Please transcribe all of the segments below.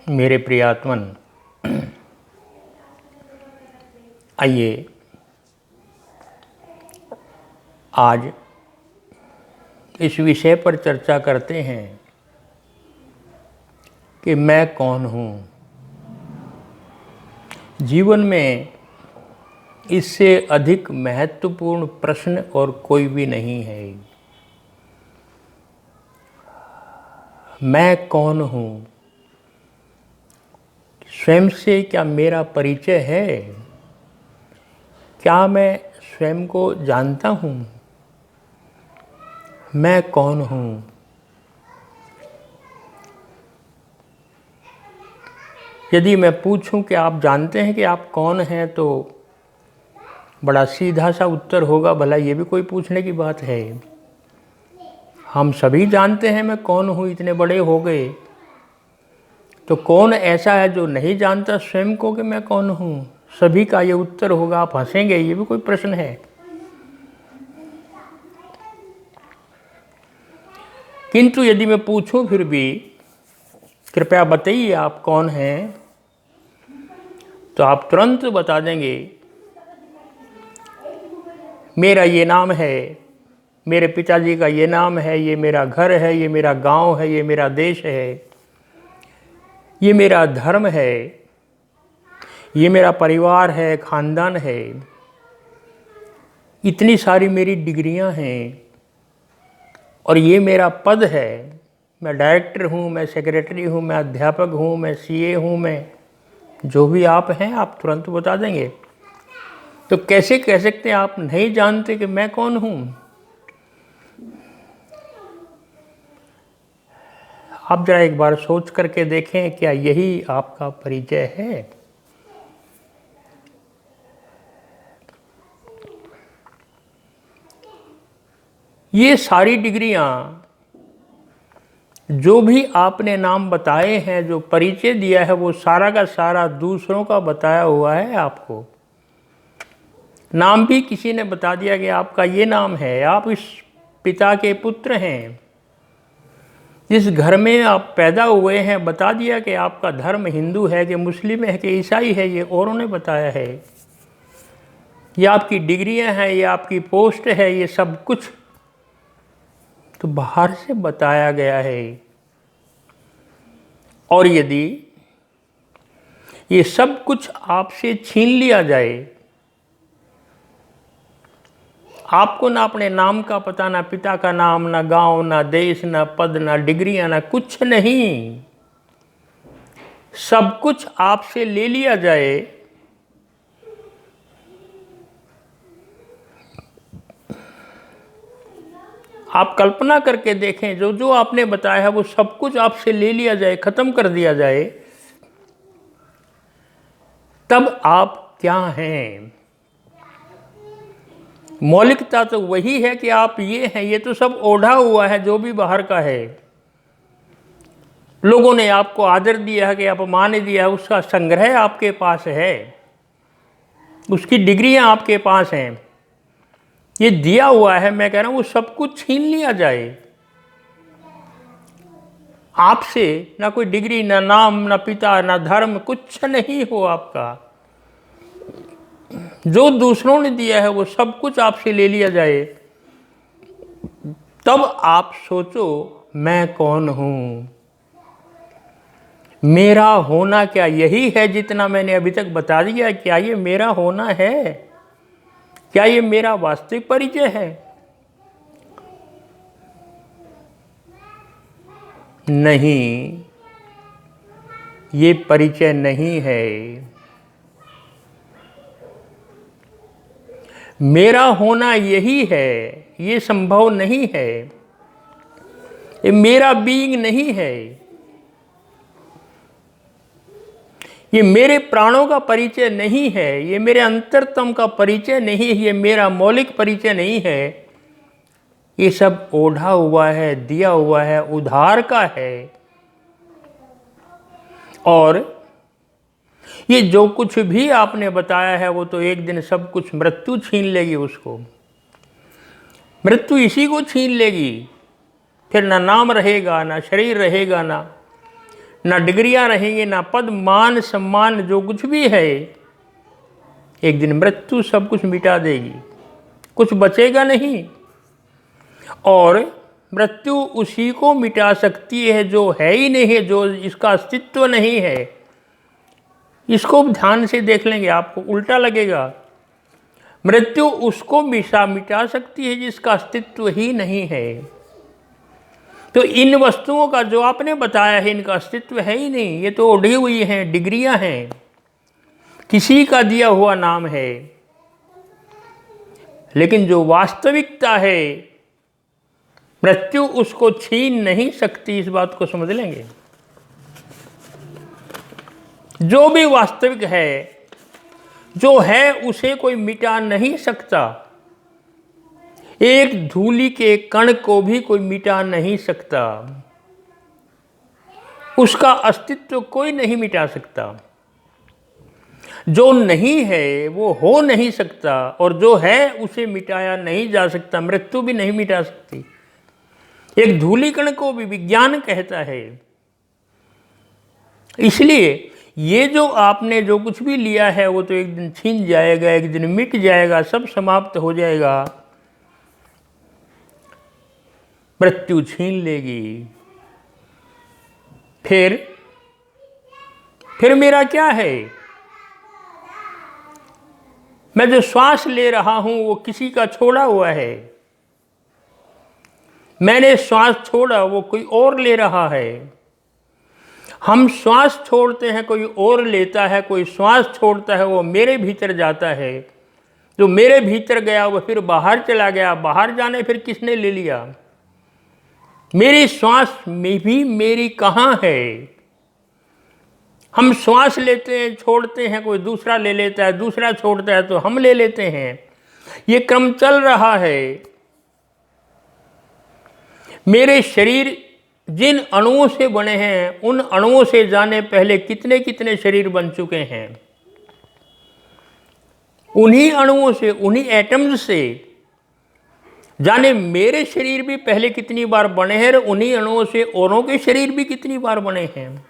मेरे प्रियात्मन, आइए आज इस विषय पर चर्चा करते हैं कि मैं कौन हूँ। जीवन में इससे अधिक महत्वपूर्ण प्रश्न और कोई भी नहीं है। मैं कौन हूँ? स्वयं से क्या मेरा परिचय है? क्या मैं स्वयं को जानता हूँ? मैं कौन हूँ? यदि मैं पूछूं कि आप जानते हैं कि आप कौन हैं, तो बड़ा सीधा सा उत्तर होगा, भला ये भी कोई पूछने की बात है? हम सभी जानते हैं मैं कौन हूँ, इतने बड़े हो गए, तो कौन ऐसा है जो नहीं जानता स्वयं को कि मैं कौन हूँ? सभी का ये उत्तर होगा। आप हंसेंगे, ये भी कोई प्रश्न है? किंतु यदि मैं पूछूं फिर भी, कृपया बताइए आप कौन हैं, तो आप तुरंत बता देंगे मेरा ये नाम है, मेरे पिताजी का ये नाम है, ये मेरा घर है, ये मेरा गांव है, ये मेरा देश है, ये मेरा धर्म है, ये मेरा परिवार है, खानदान है, इतनी सारी मेरी डिग्रियां हैं, और ये मेरा पद है। मैं डायरेक्टर हूँ, मैं सेक्रेटरी हूँ, मैं अध्यापक हूँ, मैं सीए हूँ, मैं जो भी आप हैं, आप तुरंत बता देंगे। तो कैसे कह सकते हैं आप नहीं जानते कि मैं कौन हूँ? आप जरा एक बार सोच करके देखें, क्या यही आपका परिचय है? ये सारी डिग्रियां, जो भी आपने नाम बताए हैं, जो परिचय दिया है, वो सारा का सारा दूसरों का बताया हुआ है आपको। नाम भी किसी ने बता दिया कि आपका ये नाम है, आप इस पिता के पुत्र हैं, जिस घर में आप पैदा हुए हैं, बता दिया कि आपका धर्म हिंदू है कि मुस्लिम है कि ईसाई है, ये औरों ने बताया है। ये आपकी डिग्रियां हैं, ये आपकी पोस्ट है, ये सब कुछ तो बाहर से बताया गया है। और यदि ये सब कुछ आपसे छीन लिया जाए, आपको ना अपने नाम का पता, ना पिता का नाम, ना गांव, ना देश, ना पद, ना डिग्रियां, ना कुछ नहीं, सब कुछ आपसे ले लिया जाए, आप कल्पना करके देखें, जो जो आपने बताया है वो सब कुछ आपसे ले लिया जाए, खत्म कर दिया जाए, तब आप क्या हैं? मौलिकता तो वही है कि आप ये हैं। ये तो सब ओढ़ा हुआ है, जो भी बाहर का है। लोगों ने आपको आदर दिया है कि अपमान दिया है, उसका संग्रह आपके पास है, उसकी डिग्रियां आपके पास हैं, ये दिया हुआ है। मैं कह रहा हूं वो सब कुछ छीन लिया जाए, आपसे ना कोई डिग्री, ना नाम, ना पिता, ना धर्म, कुछ नहीं हो आपका। जो दूसरों ने दिया है वो सब कुछ आपसे ले लिया जाए, तब आप सोचो मैं कौन हूं? मेरा होना क्या यही है जितना मैंने अभी तक बता दिया? क्या ये मेरा होना है? क्या ये मेरा वास्तविक परिचय है? नहीं, ये परिचय नहीं है। मेरा होना यही है, ये संभव नहीं है। ये मेरा बीइंग नहीं है। ये मेरे प्राणों का परिचय नहीं है। ये मेरे अंतरतम का परिचय नहीं है। ये मेरा मौलिक परिचय नहीं है। ये सब ओढ़ा हुआ है, दिया हुआ है, उधार का है। और ये जो कुछ भी आपने बताया है, वो तो एक दिन सब कुछ मृत्यु छीन लेगी उसको। मृत्यु इसी को छीन लेगी। फिर ना नाम रहेगा, ना शरीर रहेगा, ना ना डिग्रियां रहेंगी, ना पद मान सम्मान, जो कुछ भी है एक दिन मृत्यु सब कुछ मिटा देगी, कुछ बचेगा नहीं। और मृत्यु उसी को मिटा सकती है जो है ही नहीं है, जो इसका अस्तित्व नहीं है। इसको ध्यान से देख लेंगे आपको उल्टा लगेगा। मृत्यु उसको मिटा सकती है जिसका अस्तित्व ही नहीं है। तो इन वस्तुओं का जो आपने बताया है इनका अस्तित्व है ही नहीं, ये तो उड़ी हुई हैं, डिग्रियां हैं, किसी का दिया हुआ नाम है। लेकिन जो वास्तविकता है मृत्यु उसको छीन नहीं सकती, इस बात को समझ लेंगे। जो भी वास्तविक है, जो है उसे कोई मिटा नहीं सकता। एक धूलि के कण को भी कोई मिटा नहीं सकता, उसका अस्तित्व कोई नहीं मिटा सकता। जो नहीं है वो हो नहीं सकता, और जो है उसे मिटाया नहीं जा सकता, मृत्यु भी नहीं मिटा सकती। एक धूलि कण को भी विज्ञान कहता है। इसलिए ये जो आपने जो कुछ भी लिया है वो तो एक दिन छीन जाएगा, एक दिन मिट जाएगा, सब समाप्त हो जाएगा, मृत्यु छीन लेगी। फिर मेरा क्या है? मैं जो श्वास ले रहा हूं वो किसी का छोड़ा हुआ है। मैंने श्वास छोड़ा, वो कोई और ले रहा है। हम श्वास छोड़ते हैं, कोई और लेता है, कोई श्वास छोड़ता है, वो मेरे भीतर जाता है। जो मेरे भीतर गया वो फिर बाहर चला गया, बाहर जाने फिर किसने ले लिया? मेरी श्वास में भी मेरी कहाँ है? हम श्वास लेते हैं, छोड़ते हैं, कोई दूसरा ले लेता है, दूसरा छोड़ता है तो हम ले लेते हैं। ये क्रम चल रहा है। मेरे शरीर जिन अणुओं से बने हैं उन अणुओं से जाने पहले कितने कितने शरीर बन चुके हैं। उन्हीं अणुओं से, उन्हीं एटम्स से जाने मेरे शरीर भी पहले कितनी बार बने हैं, उन्हीं अणुओं से औरों के शरीर भी कितनी बार बने हैं।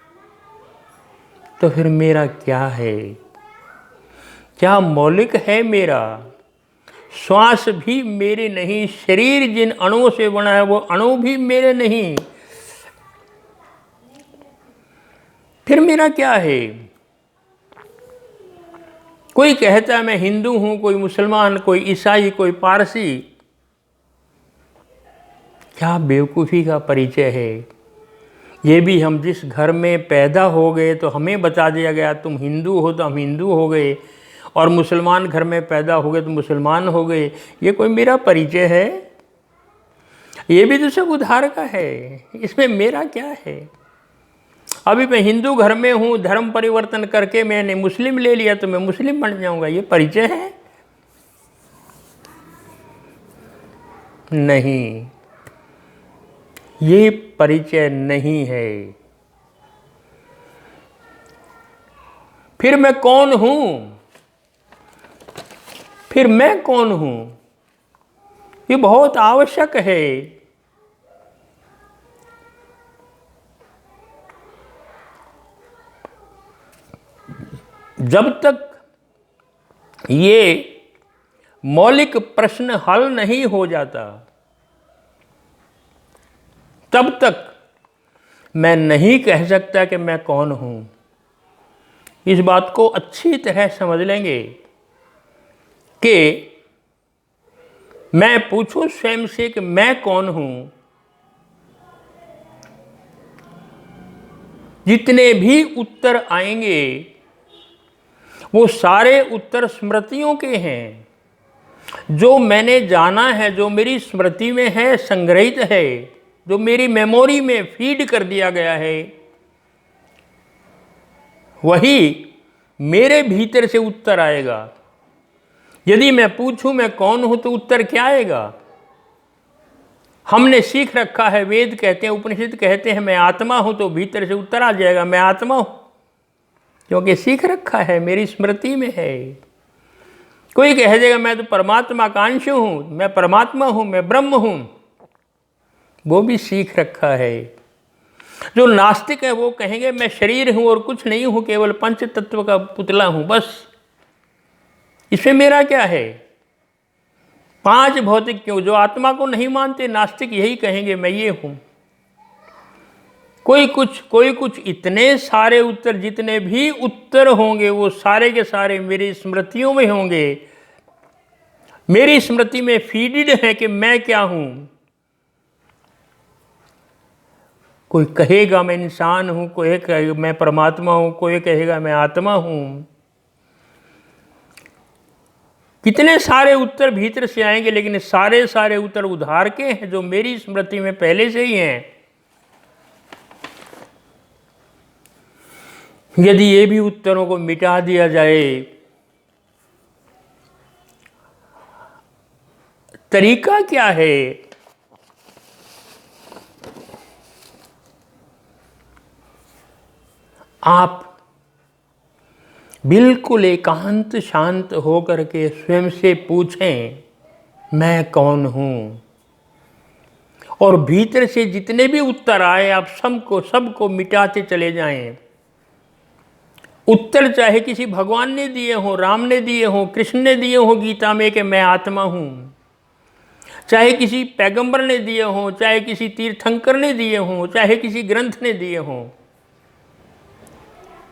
तो फिर मेरा क्या है? क्या मौलिक है मेरा? श्वास भी मेरे नहीं, शरीर जिन अणुओं से बना है वो अणु भी मेरे नहीं। फिर मेरा क्या है? कोई कहता है मैं हिंदू हूं, कोई मुसलमान, कोई ईसाई, कोई पारसी। क्या बेवकूफ़ी का परिचय है। ये भी हम जिस घर में पैदा हो गए तो हमें बता दिया गया तुम हिंदू हो तो हम हिंदू हो गए, और मुसलमान घर में पैदा हो गए तो मुसलमान हो गए। ये कोई मेरा परिचय है? ये भी तो सब उधार का है, इसमें मेरा क्या है? अभी मैं हिंदू घर में हूँ, धर्म परिवर्तन करके मैंने मुस्लिम ले लिया तो मैं मुस्लिम बन जाऊंगा, ये परिचय है? नहीं, ये परिचय नहीं है। फिर मैं कौन हूं? फिर मैं कौन हूं? ये बहुत आवश्यक है। जब तक ये मौलिक प्रश्न हल नहीं हो जाता तब तक मैं नहीं कह सकता कि मैं कौन हूं। इस बात को अच्छी तरह समझ लेंगे कि मैं पूछूं स्वयं से कि मैं कौन हूं, जितने भी उत्तर आएंगे वो सारे उत्तर स्मृतियों के हैं। जो मैंने जाना है, जो मेरी स्मृति में है, संग्रहित है, जो मेरी मेमोरी में फीड कर दिया गया है, वही मेरे भीतर से उत्तर आएगा। यदि मैं पूछूं मैं कौन हूं तो उत्तर क्या आएगा? हमने सीख रखा है, वेद कहते हैं, उपनिषद कहते हैं मैं आत्मा हूं, तो भीतर से उत्तर आ जाएगा मैं आत्मा हूं, क्योंकि सीख रखा है, मेरी स्मृति में है। कोई कह देगा मैं तो परमात्मा का अंश हूं, मैं परमात्मा हूं, मैं ब्रह्म हूं, वो भी सीख रखा है। जो नास्तिक है वो कहेंगे मैं शरीर हूं और कुछ नहीं हूं, केवल पंच तत्व का पुतला हूं, बस इसमें मेरा क्या है। पांच भौतिक क्यों, जो आत्मा को नहीं मानते नास्तिक यही कहेंगे मैं ये हूं। कोई कुछ, इतने सारे उत्तर, जितने भी उत्तर होंगे वो सारे के सारे मेरी स्मृतियों में होंगे, मेरी स्मृति में फीडेड है कि मैं क्या हूं। कोई कहेगा मैं इंसान हूं, कोई कहेगा मैं परमात्मा हूं, कोई कहेगा मैं आत्मा हूं। कितने सारे उत्तर भीतर से आएंगे, लेकिन सारे सारे उत्तर उधार के हैं जो मेरी स्मृति में पहले से ही हैं। यदि ये भी उत्तरों को मिटा दिया जाए, तरीका क्या है। आप बिल्कुल एकांत शांत होकर के स्वयं से पूछें मैं कौन हूं, और भीतर से जितने भी उत्तर आए आप सबको मिटाते चले जाएं। उत्तर चाहे किसी भगवान ने दिए हों, राम ने दिए हों, कृष्ण ने दिए हों गीता में कि मैं आत्मा हूं, चाहे किसी पैगंबर ने दिए हों, चाहे किसी तीर्थंकर ने दिए हों, चाहे किसी ग्रंथ ने दिए हों,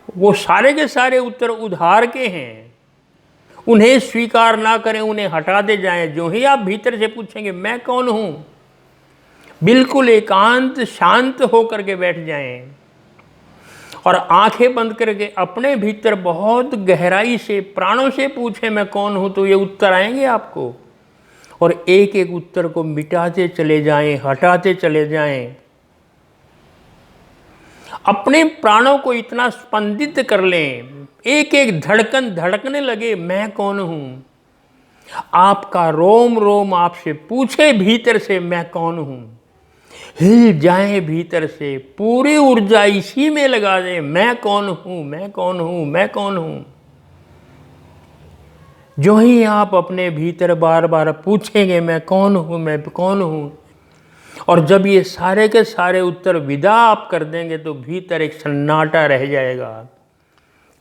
वो सारे के सारे उत्तर उधार के हैं। उन्हें स्वीकार ना करें, उन्हें हटा दे जाएं। जो ही आप भीतर से पूछेंगे मैं कौन हूं, बिल्कुल एकांत शांत होकर के बैठ जाएं और आंखें बंद करके अपने भीतर बहुत गहराई से प्राणों से पूछें मैं कौन हूं, तो ये उत्तर आएंगे आपको। और एक एक उत्तर को मिटाते चले जाएं, हटाते चले जाएं। अपने प्राणों को इतना स्पंदित कर लें, एक एक धड़कन धड़कने लगे मैं कौन हूं। आपका रोम रोम आपसे पूछे भीतर से मैं कौन हूं, हिल जाए भीतर से, पूरी ऊर्जा इसी में लगा दें मैं कौन हूं, मैं कौन हूं, मैं कौन हूं। जो ही आप अपने भीतर बार बार पूछेंगे मैं कौन हूं, मैं कौन हूं, और जब ये सारे के सारे उत्तर विदा आप कर देंगे तो भीतर एक सन्नाटा रह जाएगा,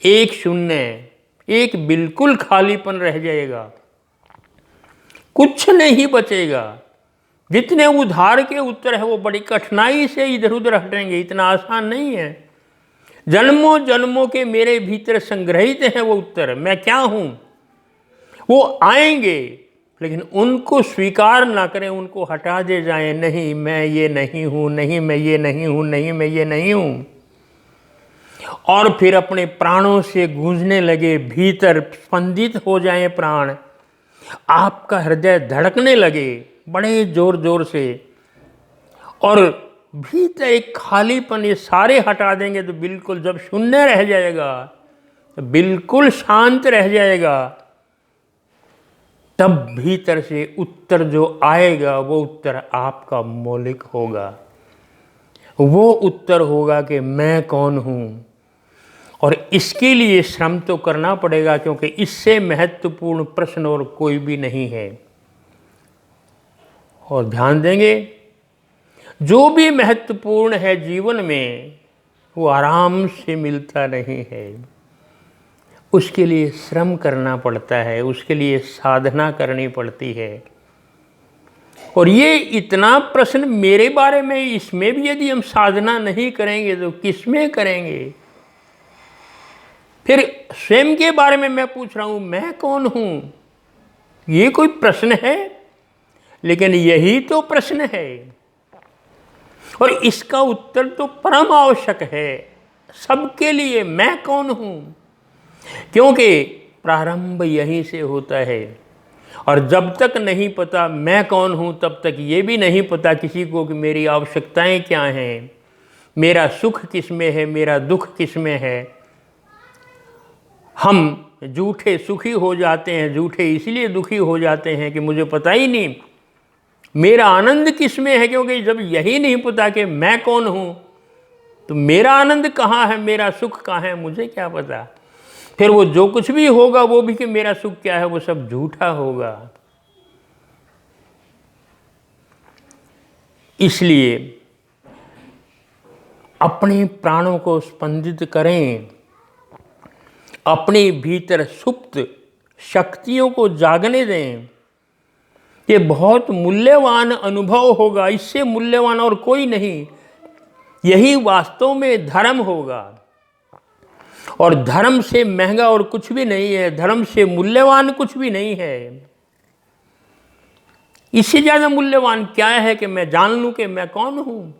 एक शून्य, एक बिल्कुल खालीपन रह जाएगा, कुछ नहीं बचेगा। जितने उधार के उत्तर है वो बड़ी कठिनाई से इधर उधर हटेंगे, इतना आसान नहीं है। जन्मों जन्मों के मेरे भीतर संग्रहित हैं वो उत्तर, मैं क्या हूं, वो आएंगे, लेकिन उनको स्वीकार ना करें, उनको हटा दे जाएं। नहीं मैं ये नहीं हूं, नहीं मैं ये नहीं हूं, नहीं मैं ये नहीं हूं। और फिर अपने प्राणों से गूंजने लगे, भीतर स्पंदित हो जाएं प्राण, आपका हृदय धड़कने लगे बड़े जोर जोर से, और भीतर एक खालीपन ये सारे हटा देंगे तो बिल्कुल जब शून्य रह जाएगा, बिल्कुल शांत रह जाएगा, तब भीतर से उत्तर जो आएगा वो उत्तर आपका मौलिक होगा। वो उत्तर होगा कि मैं कौन हूं। और इसके लिए श्रम तो करना पड़ेगा, क्योंकि इससे महत्वपूर्ण प्रश्न और कोई भी नहीं है। और ध्यान देंगे, जो भी महत्वपूर्ण है जीवन में वो आराम से मिलता नहीं है, उसके लिए श्रम करना पड़ता है, उसके लिए साधना करनी पड़ती है। और ये इतना प्रश्न मेरे बारे में, इसमें भी यदि हम साधना नहीं करेंगे तो किसमें करेंगे। फिर स्वयं के बारे में मैं पूछ रहा हूं मैं कौन हूं, ये कोई प्रश्न है? लेकिन यही तो प्रश्न है, और इसका उत्तर तो परम आवश्यक है सबके लिए, मैं कौन हूं। क्योंकि प्रारंभ यहीं से होता है, और जब तक नहीं पता मैं कौन हूं तब तक ये भी नहीं पता किसी को कि मेरी आवश्यकताएं क्या हैं, मेरा सुख किस में है, मेरा दुख किस में है। हम झूठे सुखी हो जाते हैं, झूठे इसलिए दुखी हो जाते हैं कि मुझे पता ही नहीं मेरा आनंद किस में है। क्योंकि जब यही नहीं पता कि मैं कौन हूं तो मेरा आनंद कहाँ है, मेरा सुख कहाँ है, मुझे क्या पता। फिर वो जो कुछ भी होगा वो भी कि मेरा सुख क्या है, वो सब झूठा होगा। इसलिए अपने प्राणों को स्पंदित करें, अपने भीतर सुप्त शक्तियों को जागने दें। ये बहुत मूल्यवान अनुभव होगा, इससे मूल्यवान और कोई नहीं। यही वास्तव में धर्म होगा, और धर्म से महंगा और कुछ भी नहीं है, धर्म से मूल्यवान कुछ भी नहीं है। इससे ज्यादा मूल्यवान क्या है कि मैं जान लूं कि मैं कौन हूं।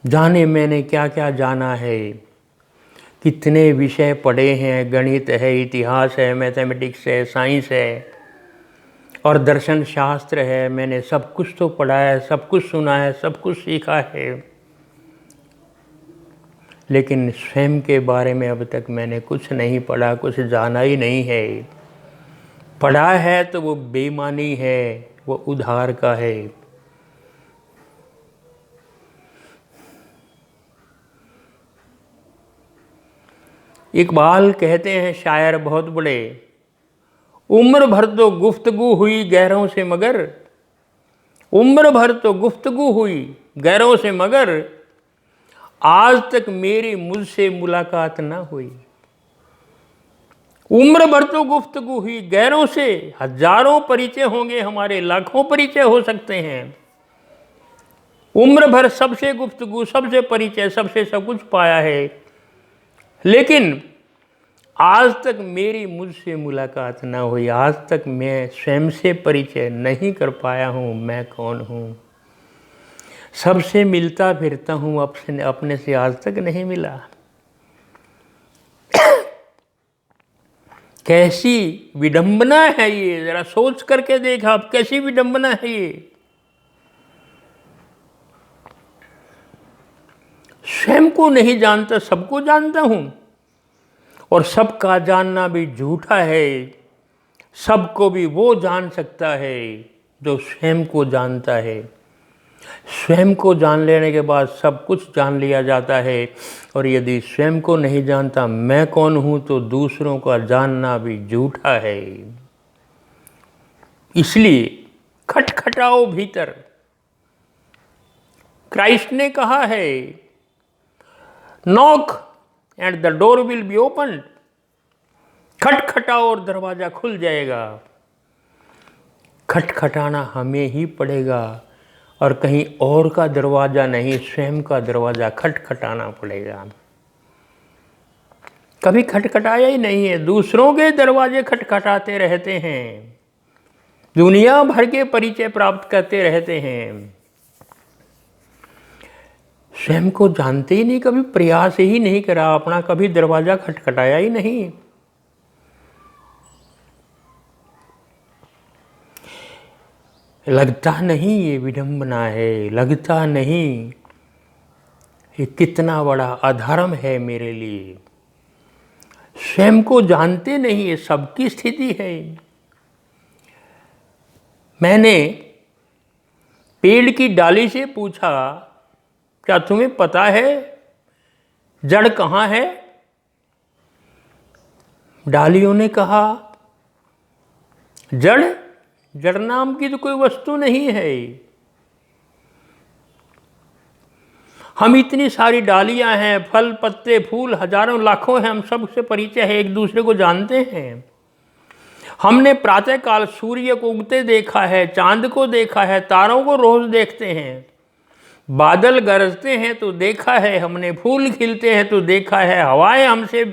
जाने मैंने क्या क्या जाना है, कितने विषय पढ़े हैं, गणित है, इतिहास है, मैथमेटिक्स है, साइंस है और दर्शन शास्त्र है। मैंने सब कुछ तो पढ़ा है, सब कुछ सुना है, सब कुछ सीखा है, लेकिन स्वयं के बारे में अब तक मैंने कुछ नहीं पढ़ा, कुछ जाना ही नहीं है। पढ़ा है तो वो बेईमानी है, वो उधार का है। इकबाल कहते हैं, शायर बहुत बड़े, उम्र भर तो गुफ्तगू हुई गैरों से मगर, उम्र भर तो गुफ्तगू हुई गैरों से मगर, आज तक मेरी मुझसे मुलाकात ना हुई। उम्र भर तो गुफ्तगू हुई गैरों से, हजारों परिचय होंगे हमारे, लाखों परिचय हो सकते हैं। उम्र भर सबसे गुफ्तगू, सबसे परिचय, सबसे सब कुछ पाया है, लेकिन आज तक मेरी मुझसे मुलाकात ना हुई। आज तक मैं स्वयं से परिचय नहीं कर पाया हूँ, मैं कौन हूँ। सबसे मिलता फिरता हूँ, अपने से आज तक नहीं मिला। कैसी विडंबना है ये, जरा सोच करके देखा आप, कैसी विडंबना है ये। स्वयं को नहीं जानता, सबको जानता हूं, और सबका जानना भी झूठा है। सबको भी वो जान सकता है जो स्वयं को जानता है। स्वयं को जान लेने के बाद सब कुछ जान लिया जाता है, और यदि स्वयं को नहीं जानता मैं कौन हूं, तो दूसरों का जानना भी झूठा है। इसलिए खटखटाओ भीतर। क्राइस्ट ने कहा है, knock and the door will be open. खटखटाओ और दरवाजा खुल जाएगा। खटखटाना हमें ही पड़ेगा, और कहीं और का दरवाजा नहीं, स्वयं का दरवाजा खटखटाना पड़ेगा। कभी खटखटाया ही नहीं है, दूसरों के दरवाजे खटखटाते रहते हैं, दुनिया भर के परिचय प्राप्त करते रहते हैं, स्वयं को जानते ही नहीं, कभी प्रयास ही नहीं करा, अपना कभी दरवाजा खटखटाया ही नहीं। लगता नहीं ये विडंबना है, लगता नहीं ये कितना बड़ा अधर्म है मेरे लिए। स्वयं को जानते नहीं, ये सबकी स्थिति है। मैंने पेड़ की डाली से पूछा, क्या तुम्हें पता है जड़ कहाँ है? डालियों ने कहा, जड़? जड़ नाम की तो कोई वस्तु नहीं है। हम इतनी सारी डालियां हैं, फल पत्ते फूल हजारों लाखों हैं, हम सबसे परिचय है, एक दूसरे को जानते हैं। हमने प्रातःकाल सूर्य को उगते देखा है, चांद को देखा है, तारों को रोज देखते हैं, बादल गरजते हैं तो देखा है हमने, फूल खिलते हैं तो देखा है, हवाएं हमसे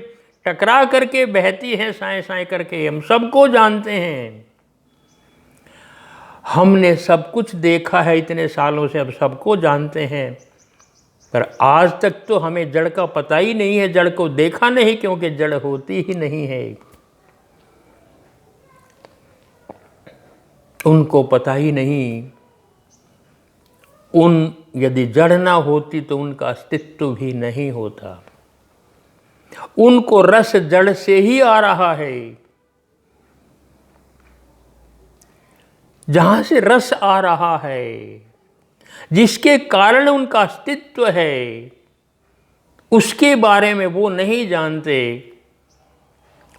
टकरा करके बहती हैं साए साए करके, हम सबको जानते हैं। हमने सब कुछ देखा है इतने सालों से, अब सबको जानते हैं, पर आज तक तो हमें जड़ का पता ही नहीं है, जड़ को देखा नहीं, क्योंकि जड़ होती ही नहीं है। उनको पता ही नहीं, यदि जड़ ना होती तो उनका अस्तित्व भी नहीं होता। उनको रस जड़ से ही आ रहा है। जहां से रस आ रहा है, जिसके कारण उनका अस्तित्व है, उसके बारे में वो नहीं जानते।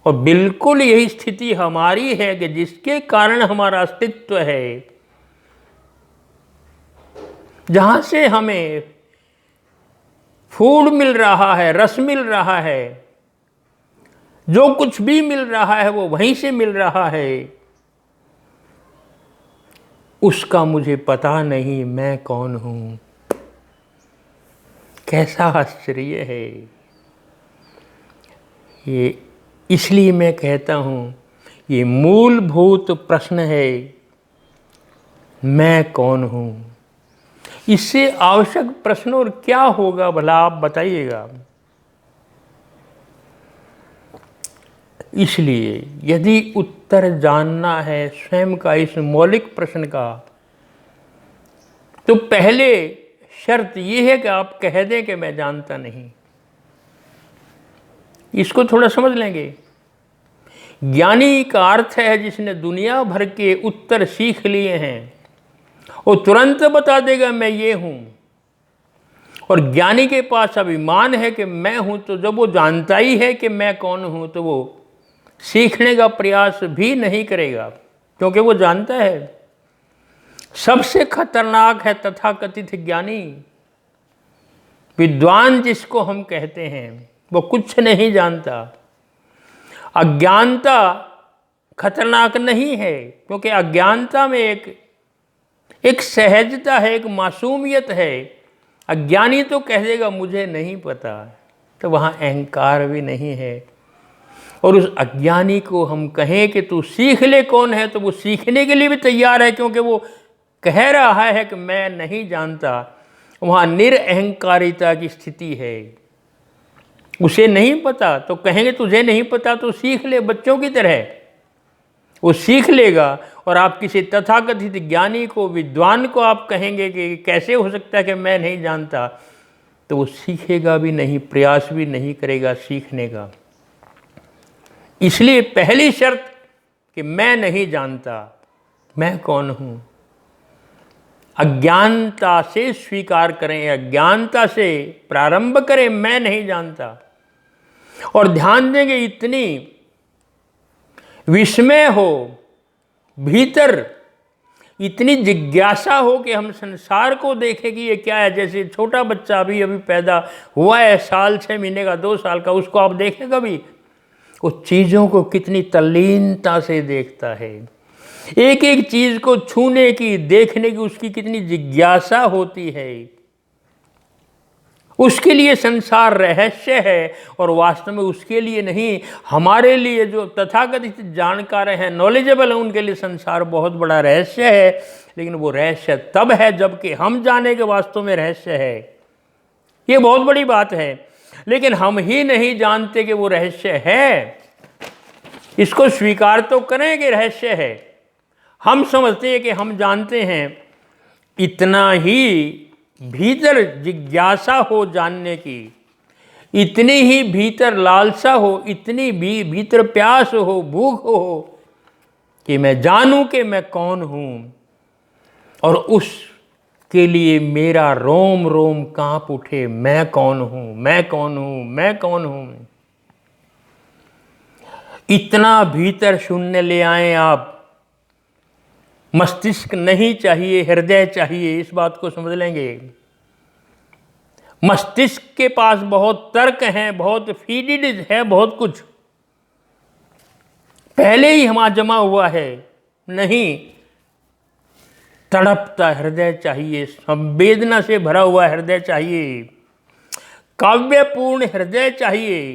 और बिल्कुल यही स्थिति हमारी है कि जिसके कारण हमारा अस्तित्व है, जहाँ से हमें फूड मिल रहा है, रस मिल रहा है, जो कुछ भी मिल रहा है वो वहीं से मिल रहा है, उसका मुझे पता नहीं मैं कौन हूँ। कैसा आश्चर्य है ये। इसलिए मैं कहता हूँ ये मूलभूत प्रश्न है, मैं कौन हूँ। इससे आवश्यक प्रश्न और क्या होगा भला, आप बताइएगा। इसलिए यदि उत्तर जानना है स्वयं का इस मौलिक प्रश्न का, तो पहले शर्त यह है कि आप कह दें कि मैं जानता नहीं। इसको थोड़ा समझ लेंगे। ज्ञानी का अर्थ है जिसने दुनिया भर के उत्तर सीख लिए हैं, वो तुरंत बता देगा मैं ये हूं। और ज्ञानी के पास अभिमान है कि मैं हूं, तो जब वो जानता ही है कि मैं कौन हूं, तो वो सीखने का प्रयास भी नहीं करेगा, क्योंकि वो जानता है। सबसे खतरनाक है तथाकथित ज्ञानी, विद्वान जिसको हम कहते हैं, वो कुछ नहीं जानता। अज्ञानता खतरनाक नहीं है, क्योंकि अज्ञानता में एक सहजता है, एक मासूमियत है। अज्ञानी तो कह देगा मुझे नहीं पता, तो वहाँ अहंकार भी नहीं है। और उस अज्ञानी को हम कहें कि तू सीख ले कौन है, तो वो सीखने के लिए भी तैयार है, क्योंकि वो कह रहा है कि मैं नहीं जानता। वहाँ निरअहंकारिता की स्थिति है। उसे नहीं पता तो कहेंगे तुझे नहीं पता तो सीख ले, बच्चों की तरह वो सीख लेगा। और आप किसी तथाकथित ज्ञानी को, विद्वान को आप कहेंगे कि कैसे हो सकता है कि मैं नहीं जानता, तो वो सीखेगा भी नहीं, प्रयास भी नहीं करेगा सीखने का। इसलिए पहली शर्त कि मैं नहीं जानता, मैं कौन हूं। अज्ञानता से स्वीकार करें, अज्ञानता से प्रारंभ करें, मैं नहीं जानता। और ध्यान देंगे, इतनी विस्मय हो भीतर, इतनी जिज्ञासा हो कि हम संसार को देखें कि ये क्या है। जैसे छोटा बच्चा अभी पैदा हुआ है, साल 6 महीने का, 2 साल का, उसको आप देखें कभी, उस चीज़ों को कितनी तल्लीनता से देखता है। एक एक चीज़ को छूने की, देखने की उसकी कितनी जिज्ञासा होती है। उसके लिए संसार रहस्य है, और वास्तव में उसके लिए नहीं, हमारे लिए जो तथाकथित जानकार हैं, नॉलेजेबल हैं, उनके लिए संसार बहुत बड़ा रहस्य है। लेकिन वो रहस्य तब है जबकि हम जाने के वास्तव में रहस्य है। ये बहुत बड़ी बात है, लेकिन हम ही नहीं जानते कि वो रहस्य है। इसको स्वीकार तो करें कि रहस्य है। हम समझते हैं कि हम जानते हैं। इतना ही भीतर जिज्ञासा हो जानने की, इतनी ही भीतर लालसा हो, इतनी भी भीतर प्यास हो, भूख हो कि मैं जानूं कि मैं कौन हूं। और उसके लिए मेरा रोम रोम कांप उठे, मैं कौन हूं, मैं कौन हूं, मैं कौन हूं। इतना भीतर शून्य ले आए आप। मस्तिष्क नहीं चाहिए, हृदय चाहिए। इस बात को समझ लेंगे। मस्तिष्क के पास बहुत तर्क हैं, बहुत फीडिड है, बहुत कुछ पहले ही हमारा जमा हुआ है। नहीं, तड़पता हृदय चाहिए, संवेदना से भरा हुआ हृदय चाहिए, काव्यपूर्ण हृदय चाहिए।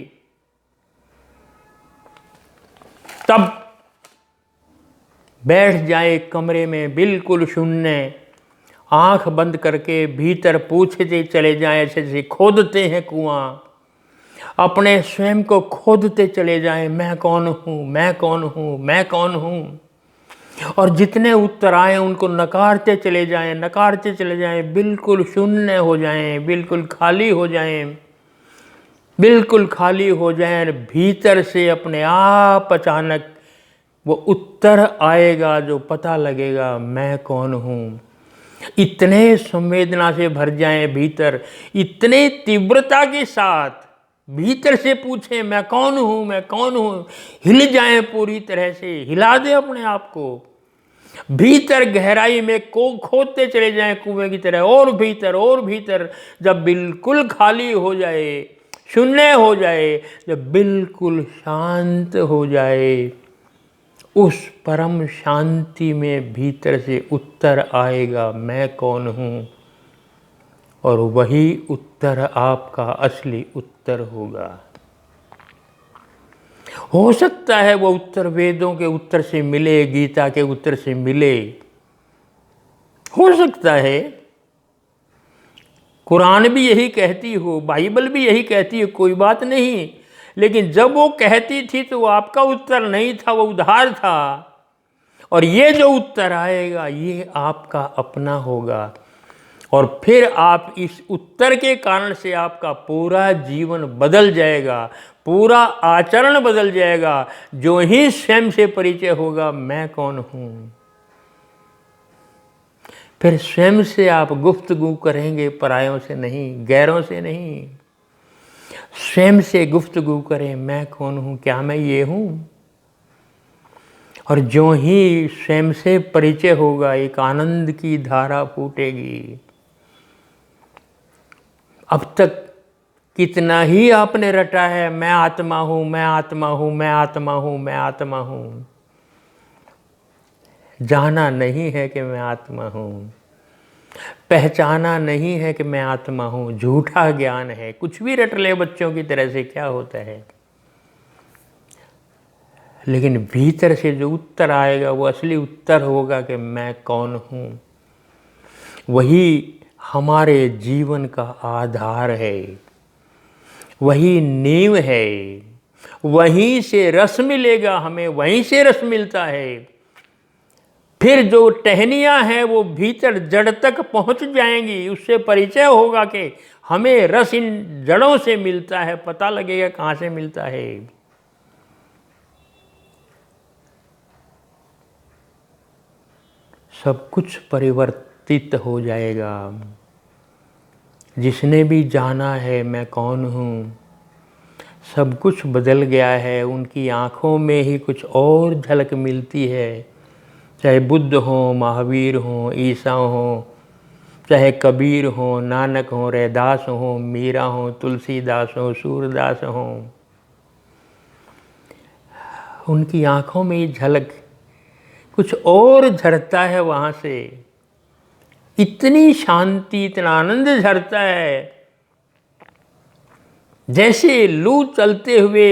तब बैठ जाए कमरे में बिल्कुल शून्य, आंख बंद करके भीतर पूछते चले जाएं, जैसे खोदते हैं कुआं, अपने स्वयं को खोदते चले जाएं, मैं कौन हूँ, मैं कौन हूँ, मैं कौन हूँ। और जितने उत्तर आए उनको नकारते चले जाएं, नकारते चले जाएं, बिल्कुल शून्य हो जाएं, बिल्कुल खाली हो जाएं, बिल्कुल खाली हो जाएं। भीतर से अपने आप अचानक वो उत्तर आएगा जो पता लगेगा मैं कौन हूँ। इतने संवेदना से भर जाएं भीतर, इतने तीव्रता के साथ भीतर से पूछें मैं कौन हूँ, मैं कौन हूँ। हिल जाएं पूरी तरह से, हिला दें अपने आप को। भीतर गहराई में को खोदते चले जाएं कुएं की तरह, और भीतर और भीतर। जब बिल्कुल खाली हो जाए, शून्य हो जाए, जब बिल्कुल शांत हो जाए, उस परम शांति में भीतर से उत्तर आएगा, मैं कौन हूँ। और वही उत्तर आपका असली उत्तर होगा। हो सकता है वो उत्तर वेदों के उत्तर से मिले, गीता के उत्तर से मिले, हो सकता है कुरान भी यही कहती हो, बाइबल भी यही कहती है, कोई बात नहीं। लेकिन जब वो कहती थी तो वो आपका उत्तर नहीं था, वो उधार था। और ये जो उत्तर आएगा ये आपका अपना होगा। और फिर आप इस उत्तर के कारण से आपका पूरा जीवन बदल जाएगा, पूरा आचरण बदल जाएगा। जो ही स्वयं से परिचय होगा, मैं कौन हूँ, फिर स्वयं से आप गुफ्तगू करेंगे, परायों से नहीं, गैरों से नहीं। स्वयं से गुफ्तगू करें, मैं कौन हूँ, क्या मैं ये हूँ। और जो ही स्वयं से परिचय होगा, एक आनंद की धारा फूटेगी। अब तक कितना ही आपने रटा है, मैं आत्मा हूँ, मैं आत्मा हूँ, मैं आत्मा हूँ, मैं आत्मा हूँ। जाना नहीं है कि मैं आत्मा हूँ, पहचाना नहीं है कि मैं आत्मा हूँ। झूठा ज्ञान है। कुछ भी रट ले बच्चों की तरह से, क्या होता है। लेकिन भीतर से जो उत्तर आएगा वो असली उत्तर होगा कि मैं कौन हूँ। वही हमारे जीवन का आधार है, वही नींव है। वहीं से रस मिलेगा हमें, वहीं से रस मिलता है। फिर जो टहनियाँ हैं वो भीतर जड़ तक पहुँच जाएंगी, उससे परिचय होगा कि हमें रस इन जड़ों से मिलता है। पता लगेगा कहाँ से मिलता है। सब कुछ परिवर्तित हो जाएगा। जिसने भी जाना है मैं कौन हूँ, सब कुछ बदल गया है। उनकी आँखों में ही कुछ और झलक मिलती है। चाहे बुद्ध हो, महावीर हो, ईसा हो, चाहे कबीर हो, नानक हो, रैदास हो, मीरा हो, तुलसीदास हो, सूरदास हो, उनकी आँखों में ही झलक कुछ और झरता है। वहाँ से इतनी शांति, इतना आनंद झरता है, जैसे लू चलते हुए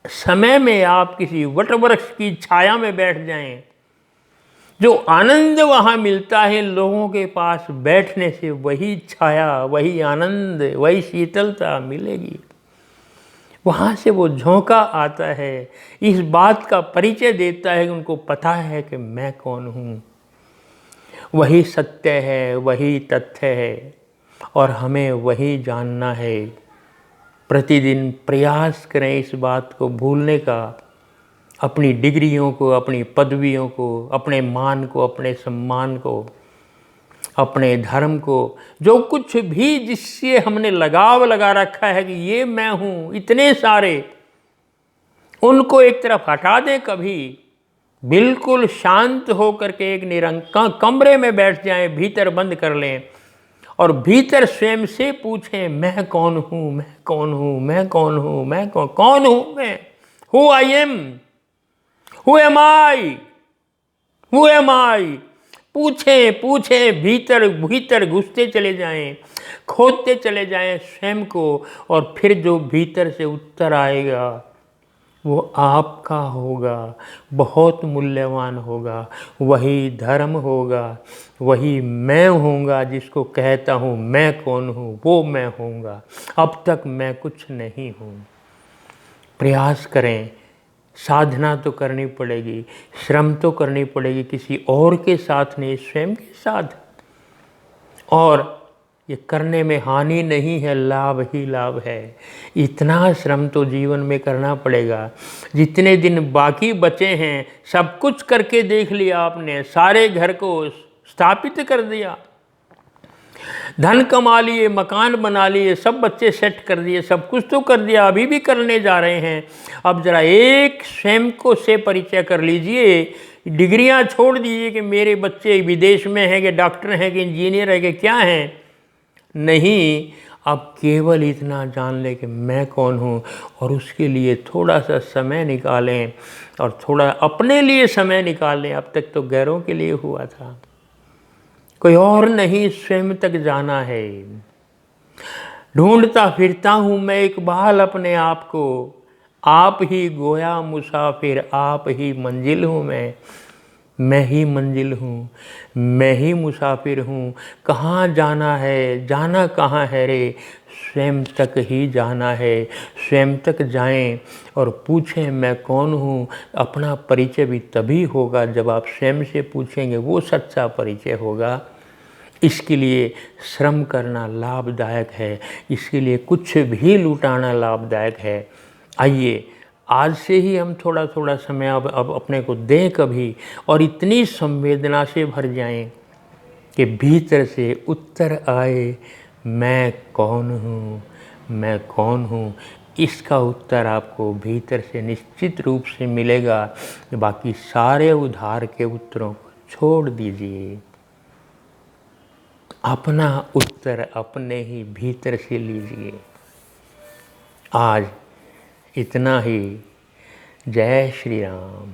समय में आप किसी वटवृक्ष की छाया में बैठ जाएं। जो आनंद वहाँ मिलता है लोगों के पास बैठने से, वही छाया, वही आनंद, वही शीतलता मिलेगी। वहाँ से वो झोंका आता है, इस बात का परिचय देता है कि उनको पता है कि मैं कौन हूँ। वही सत्य है, वही तथ्य है, और हमें वही जानना है। प्रतिदिन प्रयास करें इस बात को भूलने का, अपनी डिग्रियों को, अपनी पदवियों को, अपने मान को, अपने सम्मान को, अपने धर्म को, जो कुछ भी जिससे हमने लगाव लगा रखा है कि ये मैं हूँ, इतने सारे, उनको एक तरफ हटा दें। कभी बिल्कुल शांत होकर के एक निरंका कमरे में बैठ जाएं, भीतर बंद कर लें और भीतर स्वयं से पूछें, मैं कौन हूँ, मैं कौन हूँ, मैं कौन हूँ, मैं कौन हूँ मैं। Who I am, who am I, who am I. पूछें पूछें, भीतर भीतर घुसते चले जाएं, खोदते चले जाएं स्वयं को। और फिर जो भीतर से उत्तर आएगा वो आपका होगा, बहुत मूल्यवान होगा। वही धर्म होगा, वही मैं होऊंगा जिसको कहता हूँ मैं कौन हूँ, वो मैं होऊंगा। अब तक मैं कुछ नहीं हूँ। प्रयास करें, साधना तो करनी पड़ेगी, श्रम तो करनी पड़ेगी, किसी और के साथ नहीं, स्वयं के साथ। और ये करने में हानि नहीं है, लाभ ही लाभ है। इतना श्रम तो जीवन में करना पड़ेगा। जितने दिन बाकी बचे हैं, सब कुछ करके देख लिया आपने, सारे घर को स्थापित कर दिया, धन कमा लिए, मकान बना लिए, सब बच्चे सेट कर दिए, सब कुछ तो कर दिया, अभी भी करने जा रहे हैं। अब ज़रा एक स्वयं को से परिचय कर लीजिए। डिग्रियां छोड़ दीजिए कि मेरे बच्चे विदेश में हैं, कि डॉक्टर हैं, कि इंजीनियर है, कि क्या हैं। नहीं, अब केवल इतना जान लें कि मैं कौन हूँ, और उसके लिए थोड़ा सा समय निकालें, और थोड़ा अपने लिए समय निकालें। अब तक तो गैरों के लिए हुआ था, कोई और नहीं, स्वयं तक जाना है। ढूंढता फिरता हूँ मैं इकबाल अपने आप को, आप ही गोया मुसाफिर, आप ही मंजिल हूँ मैं ही मंजिल हूँ, मैं ही मुसाफिर हूँ। कहाँ जाना है, जाना कहाँ है रे, स्वयं तक ही जाना है। स्वयं तक जाएं और पूछें मैं कौन हूँ। अपना परिचय भी तभी होगा जब आप स्वयं से पूछेंगे, वो सच्चा परिचय होगा। इसके लिए श्रम करना लाभदायक है, इसके लिए कुछ भी लुटाना लाभदायक है। आइए आज से ही हम थोड़ा थोड़ा समय अब अपने को दें कभी, और इतनी संवेदना से भर जाएं कि भीतर से उत्तर आए, मैं कौन हूँ, मैं कौन हूँ। इसका उत्तर आपको भीतर से निश्चित रूप से मिलेगा। बाकी सारे उधार के उत्तरों को छोड़ दीजिए, अपना उत्तर अपने ही भीतर से लीजिए। आज इतना ही। जय श्री राम।